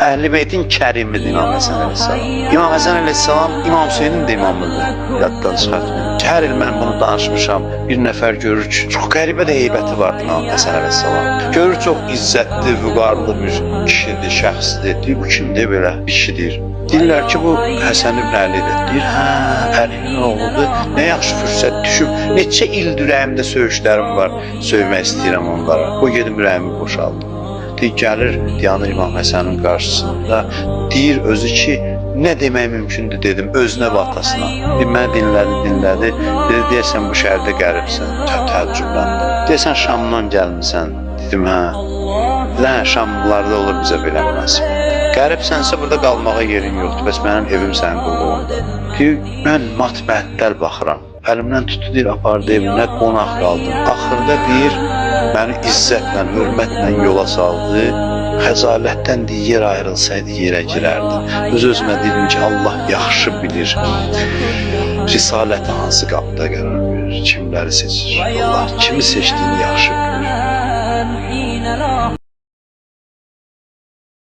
Əhl-i Beytin kərimidir İmam Həsən əleyhissalam. İmam Həsən əleyhissalam İmam Hüseynin də imamıdır. Yaddan çıxartmayın. Hər il mən bunu danışmışam. Bir nəfər görür ki, çox qəribə də heybəti var İmam Həsən əleyhissalam. Görür çox izzətli, vüqarlı bir kişidir, şəxsdir. Deyir, bu kimdir belə bir kişidir. Deyirlər ki, bu Həsən ibn Əlidir. Deyir, hə, Əlinin oğludur. Nə yaxşı fürsət düşüb. Neçə ildir ürəyimdə söyüşlərim var. Söymək istəyirəm onlara. O gedib ürəyimi boşaldı. Deyir, gəlir, dayanır İmam Həsənin qarşısında. Deyir özü ki, nə demək mümkündür dedim özünə və atasına. Deyir, mənə dinlədi. Dedi, deyəsən bu şəhərdə qəribsən. Təəccübləndim. Deyəsən Şamdan gəlmisən. Dedim, hə. Hə, Şamlılarda olur bizə belə münasib. Qəribsənsə burada qalmağa yerin yoxdur. Bəs mənim evim sənin qulluğunda. Deyir, mən matbəətlər baxıram. Əlimdən tutdu, deyir, apardı evinə, qonaq qaldım. Axırda deyir, məni izzətlə, hörmətlə yola saldı. Xəcalətdən deyir, yer ayrılsaydı yerə girərdi. Öz-özümə dedim ki, Allah yaxşı bilir. Risaləti hansı qapıda qərar verir, kimləri seçir. Allah kimi seçdiyini yaxşı bilir.